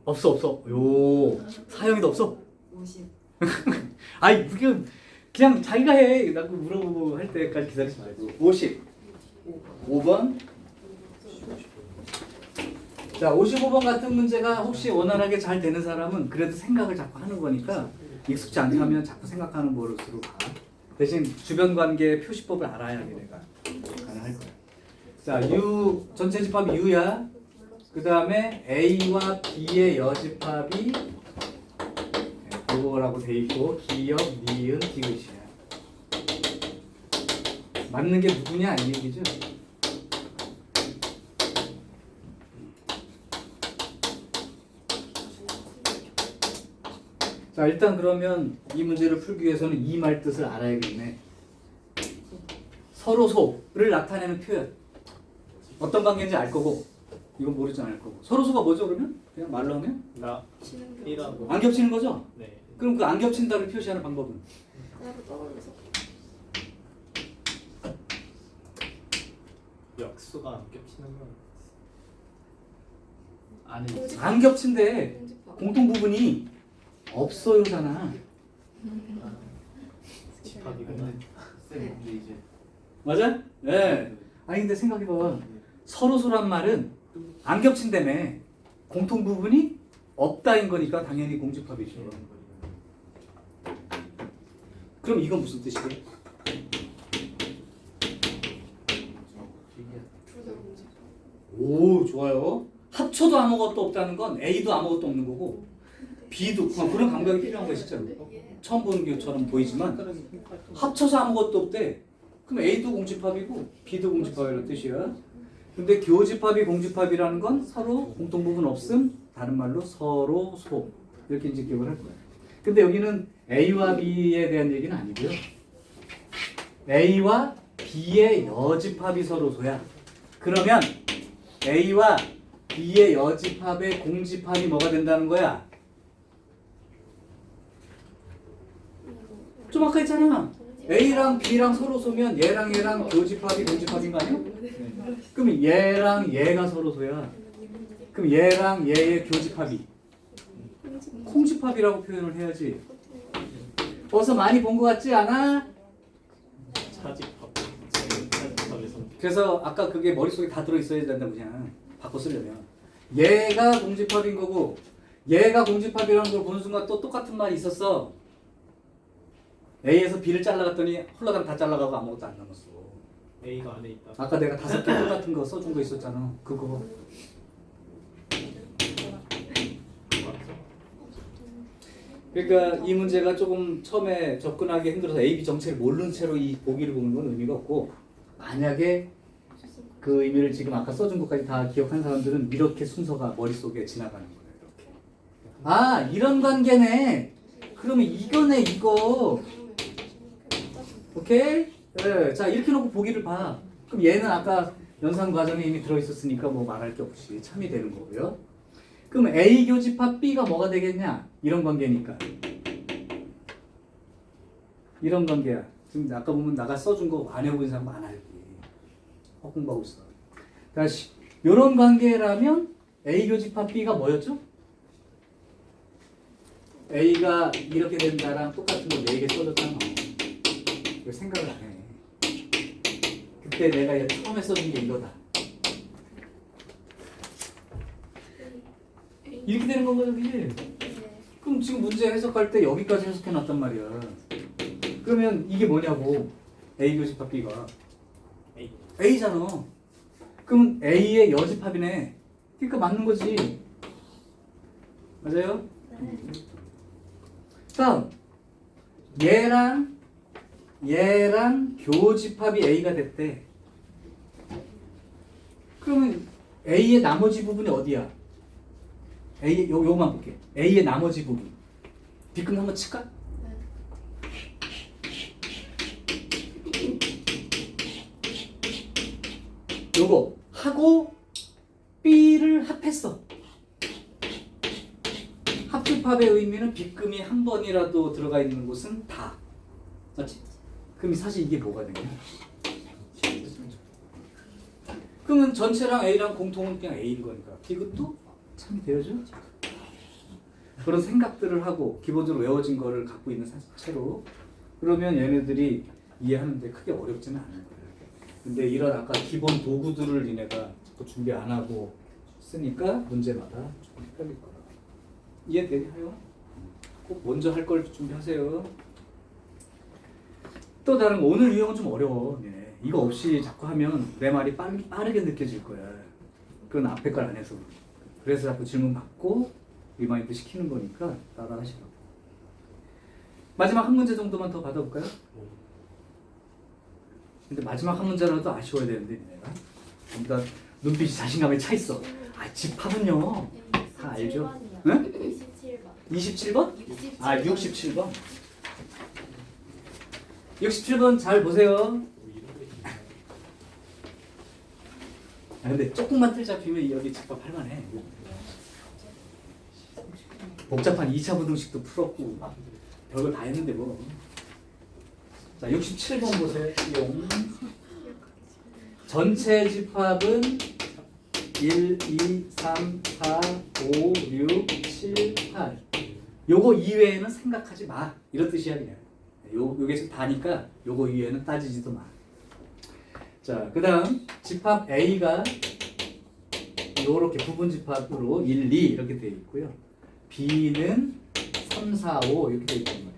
없어. 요 사형이도 없어. 50. 아이 그냥 자기가 해. 나 물어보고 할 때까지 기다리지 말고. 50. 5번. 자 55번 같은 문제가 혹시 원활하게 잘 되는 사람은 그래도 생각을 자꾸 하는 거니까 익숙지 않게 하면 자꾸 생각하는 버릇으로 가. 대신 주변 관계 표시법을 알아야 내가 가능할 거야. 자, U 전체 집합이 U야. 그 다음에 A와 B의 여집합이 요거라고 돼 있고 기역, 니은, 디귿이야. 맞는 게 누구냐 이 얘기죠. 자, 일단 그러면 이 문제를 풀기 위해서는 이 말 뜻을 알아야겠네. 서로소를 나타내는 표현. 어떤 관계인지 알 거고, 이건 모르지 않을 거고. 서로소가 뭐죠 그러면? 그냥 말로 하면? 나 치는 1하고 안 겹치는 거죠? 네. 그럼 그 안 겹친다를 표시하는 방법은? 따로 떨어져서 역수가 안 겹치는 건 아니 안 겹친데 공집하고 공통 부분이 없어요잖아. 집합이구나. 쌤 근데 이제 맞아? 네. 아니 근데 생각해봐. 서로소란 말은 안 겹친다며. 공통 부분이 없다인 거니까 당연히 공집합이죠. 그럼 이건 무슨 뜻이게? 둘다 공집하고 오, 좋아요. 합쳐도 아무것도 없다는 건 A도 아무것도 없는 거고 B도 그런 감각이 필요한 거야 실제로. 처음 보는 것처럼 보이지만 합쳐서 아무것도 없대. 그럼 A도 공집합이고 B도 공집합이라는 뜻이야. 근데 교집합이 공집합이라는 건 서로 공통 부분 없음, 다른 말로 서로 소 이렇게 이제 기억을 할 거야. 근데 여기는 A와 B에 대한 얘기는 아니고요. A와 B의 여집합이 서로 소야. 그러면 A와 B의 여집합의 공집합이 뭐가 된다는 거야? 좀 아까 했잖아. A랑 B랑 서로 소면 얘랑 교집합이 공집합인 거 아니야? 그럼 얘랑 얘가 서로 소야. 그럼 얘랑 얘의 교집합이 콩집합이라고 표현을 해야지. 어서 많이 본 거 같지 않아? 차집합. 차집합에서 그래서 아까 그게 머릿속에 다 들어있어야 된다 그냥 바꿔 쓰려면 얘가 공집합인 거고 얘가 공집합이라는 걸 보는 순간 또 똑같은 말이 있었어. A에서 B를 잘라갔더니 홀라당 다 잘라가고 아무것도 안 남았어. A가 안에 있다. 아까 내가 5개 똑같은 거 써준 거 있었잖아. 그거. 그러니까 이 문제가 조금 처음에 접근하기 힘들어서 A, B 정체를 모르는 채로 이 보기를 보는 건 의미가 없고 만약에 그 의미를 지금 아까 써준 것까지 다 기억한 사람들은 이렇게 순서가 머릿속에 지나가는 거예요. 이렇게. 아, 이런 관계네. 그러면 이거네 이거. 오케이? 네. 자, 이렇게 놓고 보기를 봐. 그럼 얘는 아까 연산 과정에 이미 들어있었으니까 뭐 말할 게 없이 참이 되는 거고요. 그럼 A 교집합 B가 뭐가 되겠냐? 이런 관계니까. 이런 관계야. 지금 아까 보면 나가 써준 거 안 해본 사람 많아요. 여기. 공부하고 있어. 다시 이런 관계라면 A 교집합 B가 뭐였죠? A가 이렇게 된다랑 똑같은 거 4개 써줬잖아. 이거 생각을 안 해. 그때 내가 처음에 써준 게 이거다. 이렇게 되는 거거든, 그지? 그럼 지금 문제 해석할 때 여기까지 해석해 놨단 말이야. 그러면 이게 뭐냐고. A 교집합 B가 A. A잖아. 그럼 A의 여집합이네. 그러니까 맞는 거지. 맞아요? 다음 얘랑 교집합이 A가 됐대. 그러면 A의 나머지 부분이 어디야? A 요거만 볼게. A의 나머지 부분. 뒷금 한번 칠까? 요거 하고 B를 합했어. 합집합의 의미는 빗금이 한 번이라도 들어가 있는 곳은 다. 맞지? 그럼 사실 이게 뭐가 되냐? 그러면 전체랑 A랑 공통은 그냥 A인 거니까 이것도 참이 되어져? 그런 생각들을 하고 기본적으로 외워진 거를 갖고 있는 채로 그러면 얘네들이 이해하는데 크게 어렵지는 않은 거예요. 근데 이런 아까 기본 도구들을 니네가 자꾸 준비 안 하고 쓰니까 문제마다 조금 헷갈릴 거라. 이해되나요? 꼭 먼저 할 걸 준비하세요. 또 다른 거 오늘 유형은 좀 어려워. 니네. 이거 없이 자꾸 하면 내 말이 빠르게 느껴질 거야. 그건 앞에 걸 안 해서. 그래서 자꾸 질문 받고 리마인드 시키는 거니까 따라하시라고. 마지막 한 문제 정도만 더 받아볼까요? 근데 마지막 한 문제라도 아쉬워야 되는데 내가 전부 다 눈빛이 자신감에 차 있어. 아 집합은요 다 알죠? 응? 27번. 27번? 67번. 아 67번. 67번 잘 보세요. 뭐 이런 거 있나? 아 근데 조금만 틀 잡히면 여기 집합 할만해. 복잡한 2차 부등식도 풀었고 별걸 다 했는데 뭐. 자 67번 보세요. 용. 전체 집합은 1, 2, 3, 4, 5, 6, 7, 8. 요거 이외에는 생각하지 마. 이런 뜻이야 그냥. 요게 다니까 요거 이외에는 따지지도 마. 자, 그 다음 집합 A가 요렇게 부분 집합으로 1, 2 이렇게 되어 있고요. B는 3, 4, 5 이렇게 되어 있단 말이에요.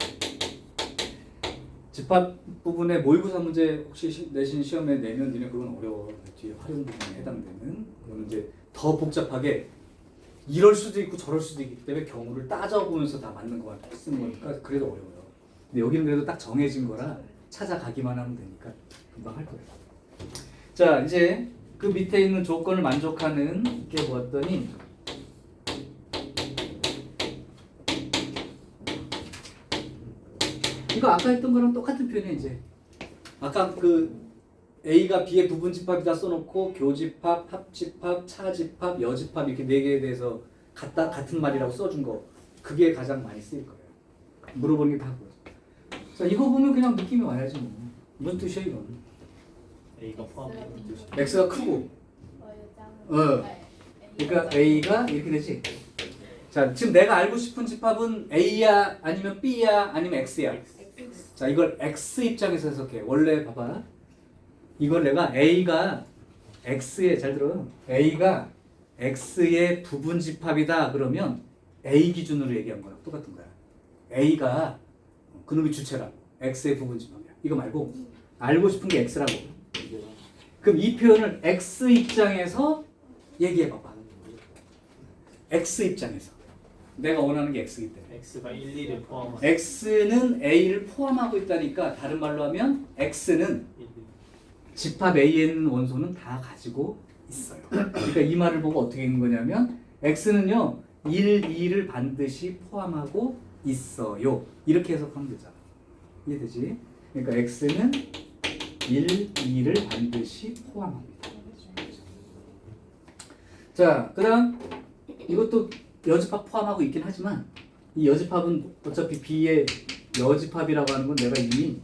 집합 부분에 모의고사 문제 혹시 내신 시험에 내면 니네 그건 어려워. 뒤에 활용 부분에 해당되는 그거는 이제 더 복잡하게 이럴 수도 있고 저럴 수도 있기 때문에 경우를 따져보면서 다 맞는 거 같아 쓰는 거니까 그래도 어려워요. 근데 여기는 그래도 딱 정해진 거라 찾아가기만 하면 되니까 금방 할 거예요. 자 이제 그 밑에 있는 조건을 만족하는 게 보았더니 이거 아까 했던 거랑 똑같은 표현이에요. 이제 아까 그 A가 B의 부분 집합이다 써놓고 교집합, 합집합, 차집합, 여집합 이렇게 네 개에 대해서 같은 말이라고 써준 거 그게 가장 많이 쓰일 거예요. 물어보는 게 다 그거죠. 자 이거 보면 그냥 느낌이 와야지 뭐. 무슨 뜻이야 이건? A가 포함되는 뜻이. X가 크고 어. 그러니까 A가 이렇게 되지. 자 지금 내가 알고 싶은 집합은 A야 아니면 B야 아니면 X야. 자 이걸 X 입장에서 해석해. 원래 봐봐. 이걸 내가 A가 X에 잘 들어. A가 X의 부분 집합이다 그러면 A 기준으로 얘기한 거랑 똑같은 거야. A가 그놈이 주체라고. X의 부분 집합이야. 이거 말고 알고 싶은 게 X라고. 그럼 이 표현을 X 입장에서 얘기해 봐봐. X 입장에서. 내가 원하는 게 X이기 때문에. X가 1, 2를 포함한 X는 A를 포함하고 있다니까 다른 말로 하면 X는 1, 2. 집합 A에 있는 원소는 다 가지고 있어요. 그러니까 이 말을 보고 어떻게 읽는 거냐면 X는요 1, 2를 반드시 포함하고 있어요. 이렇게 해석하면 되잖아. 이해되지? 그러니까 X는 1, 2를 반드시 포함합니다. 자, 그 다음 이것도 여집합 포함하고 있긴 하지만 이 여집합은 어차피 B의 여집합이라고 하는 건 내가 이미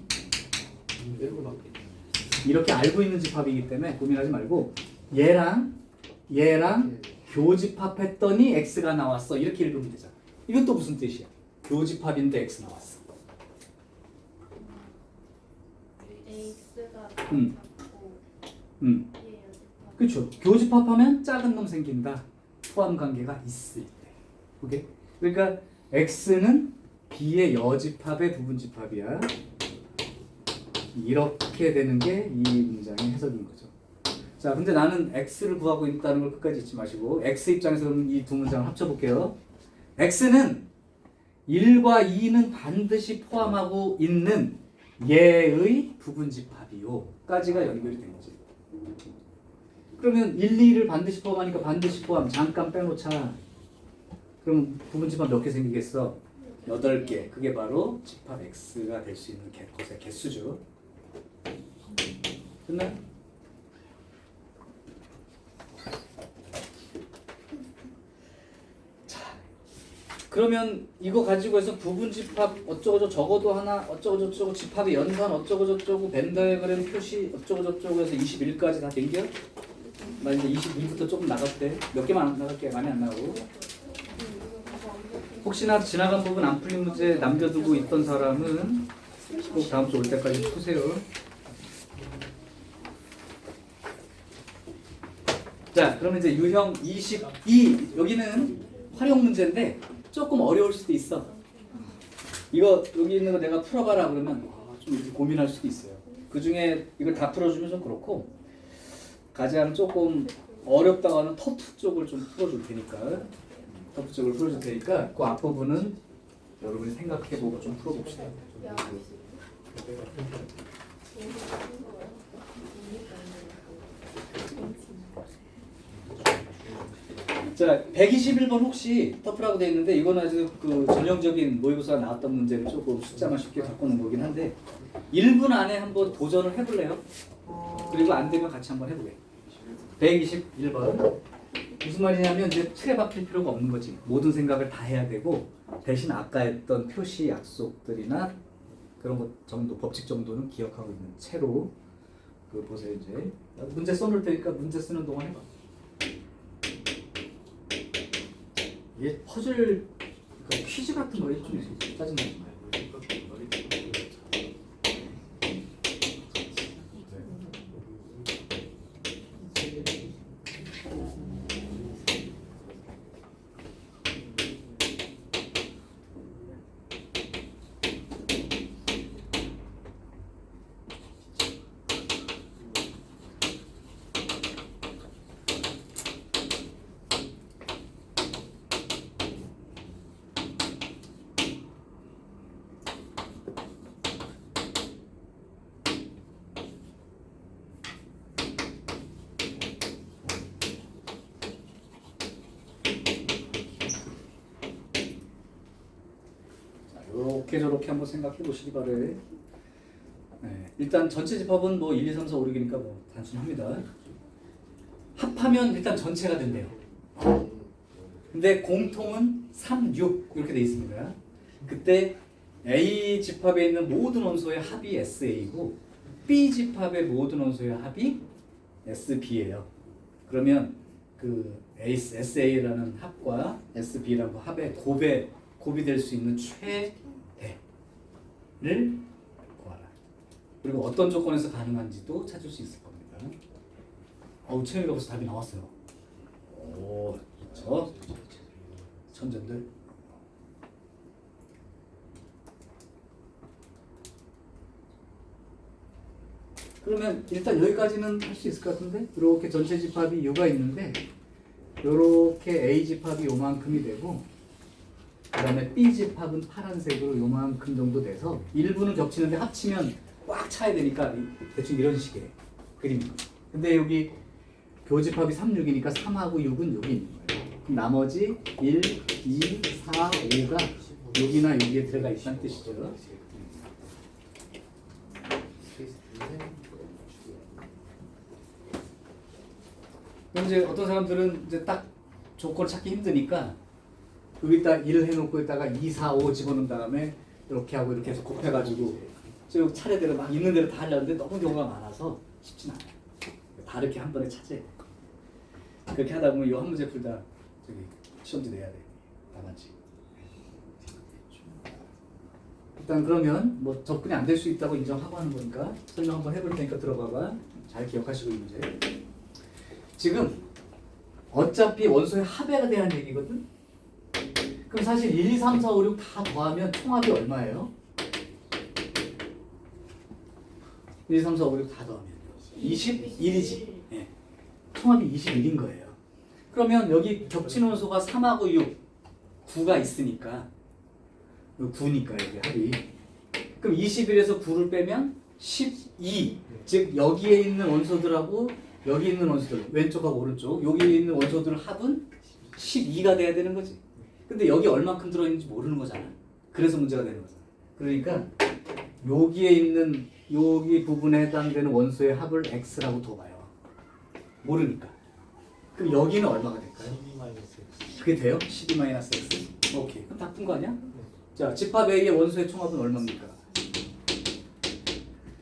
이렇게 알고 있는 집합이기 때문에 고민하지 말고 얘랑 교집합했더니 X가 나왔어 이렇게 읽으면 되잖아. 이건 또 무슨 뜻이야? 교집합인데 X 나왔어. X가 음. 작고 B의 여집합. 그렇죠. 교집합하면 작은 놈 생긴다. 포함 관계가 있을 때. 오케이? 그러니까 X는 B의 여집합의 부분 집합이야. 이렇게 되는 게 이 문장의 해석인 거죠. 자, 근데 나는 X를 구하고 있다는 걸 끝까지 잊지 마시고 X 입장에서는 이 두 문장을 합쳐볼게요. X는 1과 2는 반드시 포함하고 있는 얘의 부분 집합이요. 까지가 연결이 된 거지. 그러면 1, 2를 반드시 포함하니까 반드시 포함. 잠깐 빼놓자. 그럼 부분 집합 몇 개 생기겠어? 8개. 그게 바로 집합 X가 될 수 있는 것의 개수죠. 끝나요? 자, 그러면 이거 가지고 해서 부분 집합 어쩌고저쩌고 적어도 하나 어쩌고저쩌고 집합의 연산 어쩌고저쩌고 벤다이어그램 표시 어쩌고저쩌고 해서 21까지 다 댕겨? 나 이제 22부터 조금 나갔대. 몇 개만 안 나갈게. 많이 안 나가고. 혹시나 지나간 부분 안 풀린 문제 남겨두고 있던 사람은 꼭 다음 주 올 때까지 푸세요. 자, 그러면 이제 유형 22 여기는 활용 문제인데 조금 어려울 수도 있어. 이거 여기 있는 거 내가 풀어봐라 그러면 좀 이렇게 고민할 수도 있어요. 그 중에 이걸 다 풀어주면 좀 그렇고 가장 조금 어렵다고 하는 터프 쪽을 좀 풀어줄 테니까 터프 쪽을 풀어줄 테니까 그 앞부분은 여러분이 생각해보고 좀 풀어봅시다. 자, 121번 혹시 터프라고 되어 있는데 이건 아주 그 전형적인 모의고사 나왔던 문제를 조금 숫자만 쉽게 바꿔놓은 거긴 한데 1분 안에 한번 도전을 해볼래요? 그리고 안 되면 같이 한번 해보게. 121번 무슨 말이냐면 이제 틀에 박힐 필요가 없는 거지. 모든 생각을 다 해야 되고 대신 아까 했던 표시 약속들이나 그런 것 정도 법칙 정도는 기억하고 있는 채로 그 보세요. 이제 문제 써놓을 테니까 문제 쓰는 동안 해봐. 이게 퍼즐 그 퀴즈 같은 거에 좀 짜증나지 마요. 이렇게 저렇게 한번 생각해 보시기 바래. 네, 일단 전체 집합은 뭐 1, 2, 3, 4, 5, 6이니까 뭐 단순합니다. 합하면 일단 전체가 된대요. 근데 공통은 3, 6 이렇게 돼 있습니다. 그때 A 집합에 있는 모든 원소의 합이 SA고 B 집합의 모든 원소의 합이 SB예요. 그러면 그 SA라는 합과 SB라는 합의 곱이 될 수 있는 최대를 구하라. 그리고 어떤 조건에서 가능한지도 찾을 수 있을 겁니다. 채영이가 벌써 답이 나왔어요. 오, 그렇죠. 천재들. 그러면 일단 여기까지는 할 수 있을 것 같은데 이렇게 전체 집합이 U가 있는데 이렇게 A 집합이 요만큼이 되고 그 다음에 B 집합은 파란색으로 요만큼 정도 돼서 일부는 겹치는데 합치면 꽉 차야 되니까 대충 이런 식의 그림입니다. 근데 여기 교집합이 3, 6이니까 3하고 6은 여기 있는 거예요. 그럼 나머지 1, 2, 4, 5가 여기나 여기에 들어가 있다는 뜻이죠. 그럼 이제 어떤 사람들은 이제 딱 조건을 찾기 힘드니까 여기다 1 해놓고 여기다가 2, 4, 5 집어넣은 다음에 이렇게 하고 이렇게 해서 곱해가지고 쭉 차례대로 막 있는 대로 다 하려는데 너무 경우가 많아서 쉽진 않아요. 다 이렇게 한 번에 찾아야 돼요. 그렇게 하다 보면 이 한 문제 풀다 저기 시험지 내야 돼. 답안지. 일단 그러면 뭐 접근이 안 될 수 있다고 인정하고 하는 거니까 설명 한번 해볼 테니까 들어봐봐. 잘 기억하시고 이 문제. 지금 어차피 원소의 합해가 대한 얘기거든. 그럼 사실 1, 2, 3, 4, 5, 6 다 더하면 총합이 얼마예요? 1, 2, 3, 4, 5, 6 다 더하면 21이지. 예. 총합이 21인 거예요. 그러면 여기 겹치는 원소가 3하고 6, 9가 있으니까 9니까 여기 합이. 그럼 21에서 9를 빼면 12. 즉 여기에 있는 원소들하고 여기 있는 원소들, 왼쪽하고 오른쪽 여기 있는 원소들 합은 12가 돼야 되는 거지. 근데 여기 얼만큼 들어있는지 모르는 거잖아. 그래서 문제가 되는 거잖아. 그러니까 여기에 있는 여기 부분에 해당되는 원소의 합을 x라고 둬봐요. 모르니까. 그럼 여기는 얼마가 될까요? 그게 돼요? 12-x? 오케이. 그럼 다 푼 거 아니야? 자, 집합 A의 원소의 총합은 얼마입니까?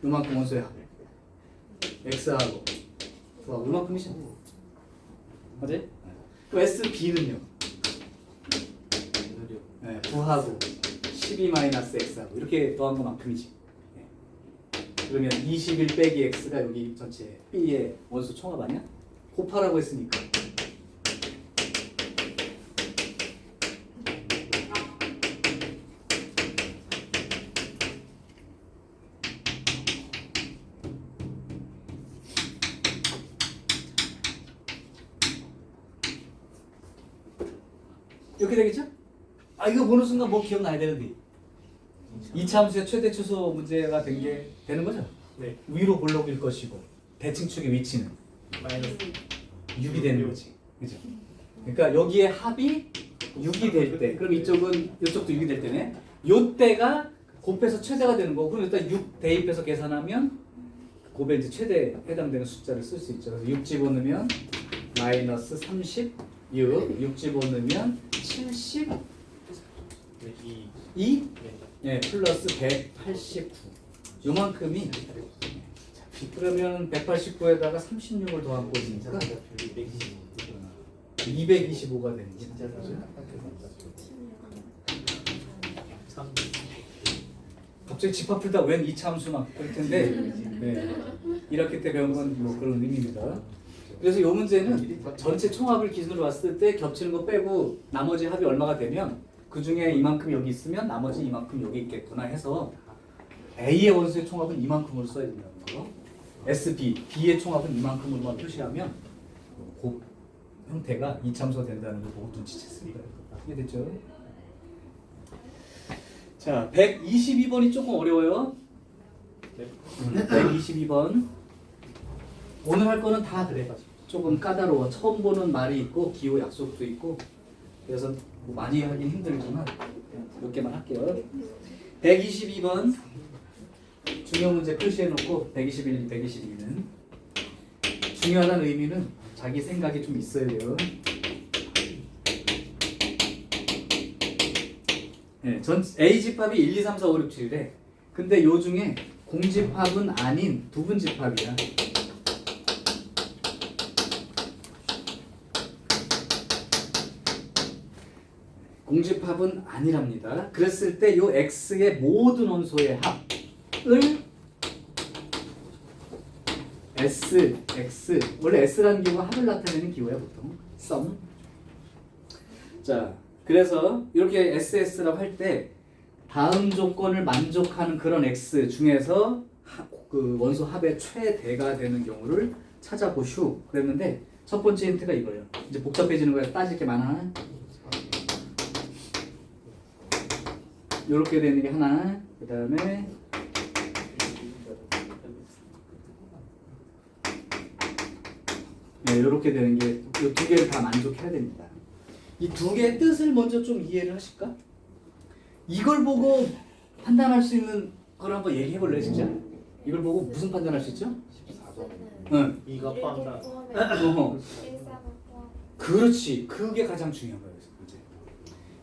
요만큼 원소의 합. x하고 요만큼이죠. 맞지? 또 SB는요? 네, 9하고 12-x하고 이렇게 더한 것만큼이지. 네. 그러면 21 빼기 x가 여기 전체 B의 원소 총합 아니야? 곱하라고 했으니까. 이렇게 되겠죠? 아 이거 보는 순간 뭐 기억나야 되는데 이차 함수의 최대 추소 문제가 된 게 되는 거죠? 네. 위로 볼록일 것이고 대칭축의 위치는 마이너스 6이 되는 거지. 그죠? 그러니까 여기에 합이 6이 될 때, 그럼 이쪽은 이쪽도 6이 될 때네. 요때가 곱해서 최대가 되는 거고, 그럼 일단 6 대입해서 계산하면 곱에 이제 최대 해당되는 숫자를 쓸 수 있죠. 그래서 6 집어넣으면 마이너스 36, 6 집어넣으면 72, 네, 이 네. 예, 플러스 189. 요만큼이 그러면 189에다가 36을 더한 거니까 225가 되는 거죠. 갑자기 집합 풀다 웬 이차 함수 막 그럴 텐데 네. 1학기 때 배운 건 뭐 그런 의미입니다. 그래서 이 문제는 전체 총합을 기준으로 봤을 때 겹치는 거 빼고 나머지 합이 얼마가 되면 그 중에 이만큼 여기 있으면 나머지 이만큼 여기 있겠구나 해서 A의 원소의 총합은 이만큼으로 써야 된다는 거. SB, B의 총합은 이만큼으로만 표시하면 그 형태가 이참수가 된다는 걸 보고 눈치챘습니다. 이해됐죠? 자, 122번이 조금 어려워요. 네. 122번. 오늘 할 거는 다 그래. 조금 까다로워. 처음 보는 말이 있고 기호 약속도 있고 그래서 뭐 많이 하긴 힘들지만 몇 개만 할게요. 122번 중요 문제 표시해놓고 121, 122는 중요하다는 의미는 자기 생각이 좀 있어야 돼요. 네, 전 A 집합이 1, 2, 3, 4, 5, 6, 7이래. 근데 요 중에 공집합은 아닌 부분집합이야. 공집합은 아니랍니다. 그랬을 때 요 x의 모든 원소의 합을 S, X 원래 S라는 기호가 합을 나타내는 기호야 보통 sum. 자, 그래서 이렇게 SS라고 할 때 다음 조건을 만족하는 그런 X 중에서 그 원소 합의 최대가 되는 경우를 찾아보슈 그랬는데 첫 번째 힌트가 이거예요. 이제 복잡해지는 거야. 따질 게 많아. 요렇게 되는 게 하나. 그 다음에 네, 요렇게 되는 게 이 두 개를 다 만족해야 됩니다. 이 두 개의 뜻을 먼저 좀 이해를 하실까? 이걸 보고 판단할 수 있는 걸 한번 얘기해 볼래요, 진짜? 이걸 보고 무슨 판단할 수 있죠? 응. 이가 포함다. 어허. 그렇지. 그게 가장 중요한 거예요. 이제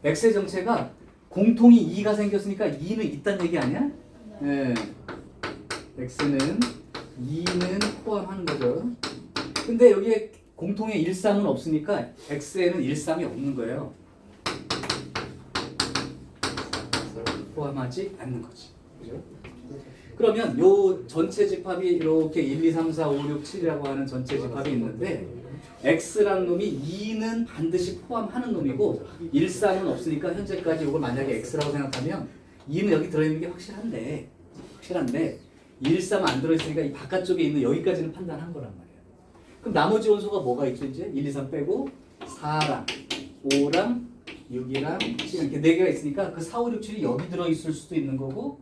X의 정체가 공통이 2가 생겼으니까 2는 있다는 얘기 아니야? 네. X는 2는 포함하는 거죠. 근데 여기에 공통의 일삼은 없으니까 X에는 일삼이 없는 거예요. 포함하지 않는 거지. 그죠? 그러면 요 전체 집합이 이렇게 1, 2, 3, 4, 5, 6, 7이라고 하는 전체 집합이 있는데 X라는 놈이 2는 반드시 포함하는 놈이고 1, 3은 없으니까 현재까지 이걸 만약에 X라고 생각하면 2는 여기 들어있는 게 확실한데 1, 3은 안 들어있으니까 이 바깥쪽에 있는 여기까지는 판단한 거란 말이야. 그럼 나머지 원소가 뭐가 있죠 이제? 1, 2, 3 빼고 4랑 5랑 6이랑 7 이렇게 4개가 있으니까 그 4, 5, 6, 7이 여기 들어있을 수도 있는 거고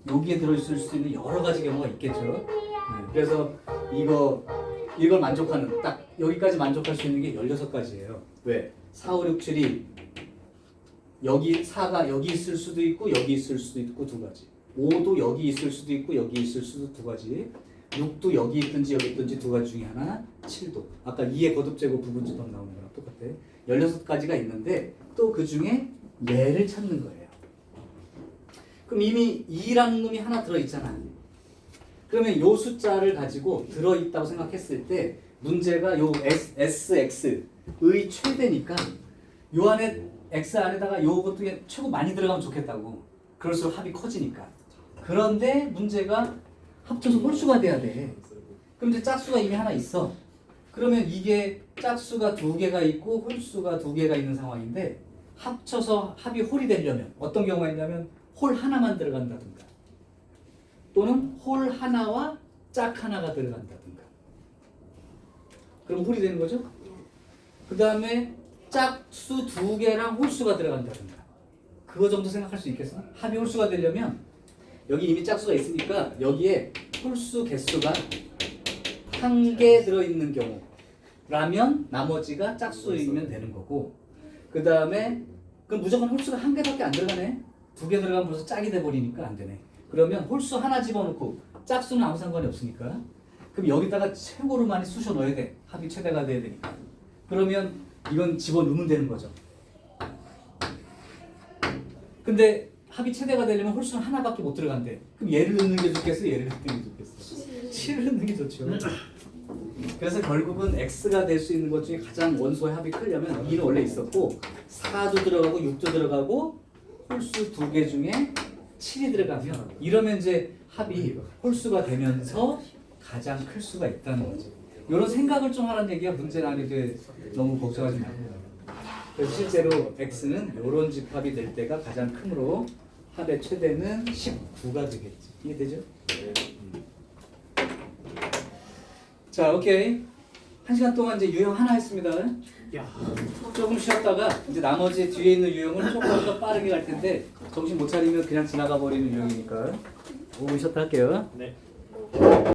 여기에 들어있을 수도 있는 여러 가지 경우가 있겠죠. 네, 그래서 이걸 만족하는 딱 여기까지 만족할 수 있는 게 16가지예요. 왜? 4, 5, 6, 7이 여기 4가 여기 있을 수도 있고 여기 있을 수도 있고 두 가지. 5도 여기 있을 수도 있고 여기 있을 수도 두 가지. 6도 여기 있든지 여기 있든지 두 가지 중에 하나. 7도. 아까 2의 거듭제곱 부분집합 나오는 거랑 똑같아. 16가지가 있는데 또 그 중에 얘를 찾는 거예요. 그럼 이미 2라는 놈이 하나 들어있잖아. 그러면 요 숫자를 가지고 들어있다고 생각했을 때 문제가 요 SX의 최대니까 요 안에 X 안에다가 요것도 최고 많이 들어가면 좋겠다고. 그럴수록 합이 커지니까. 그런데 문제가 합쳐서 홀수가 돼야 돼. 그럼 이제 짝수가 이미 하나 있어. 그러면 이게 짝수가 2개가 있고 홀수가 2개가 있는 상황인데 합쳐서 합이 홀이 되려면 어떤 경우가 있냐면 홀 하나만 들어간다든가 또는 홀 하나와 짝 하나가 들어간다든가 그럼 홀이 되는 거죠? 그 다음에 짝수 두 개랑 홀수가 들어간다든가. 그거 정도 생각할 수 있겠어? 합이 홀수가 되려면 여기 이미 짝수가 있으니까 여기에 홀수 개수가 한 개 들어있는 경우라면 나머지가 짝수이면 되는 거고, 그 다음에 그럼 무조건 홀수가 한 개밖에 안 들어가네. 두 개 들어가면 벌써 짝이 돼버리니까 안 되네. 그러면 홀수 하나 집어넣고 짝수는 아무 상관이 없으니까 그럼 여기다가 최고로 많이 쑤셔 넣어야 돼. 합이 최대가 돼야 되니까. 그러면 이건 집어넣으면 되는 거죠. 근데 합이 최대가 되려면 홀수는 하나밖에 못 들어간대. 그럼 얘를 넣는 게 좋겠어? 얘를 넣는 게 좋겠어? 7을 넣는 게 좋죠. 그래서 결국은 x가 될 수 있는 것 중에 가장 원소의 합이 크려면 2는 원래 있었고 4도 들어가고 6도 들어가고 홀수 두 개 중에 7이 들어가면 이러면 이제 합이 홀수가 되면서 가장 클 수가 있다는 거지. 이런 생각을 좀 하라는 얘기가 문제는 아닌데 너무 걱정하지 말고. 그래서 실제로 x는 이런 집합이 될 때가 가장 크므로 합의 최대는 19가 되겠지. 이해되죠? 자, 오케이. 1시간 동안 이제 유형 하나 했습니다. 조금 쉬었다가 이제 나머지 뒤에 있는 유형은 조금 더 빠르게 갈 텐데 정신 못 차리면 그냥 지나가 버리는 유형이니까 5분 쉬었다 할게요. 네.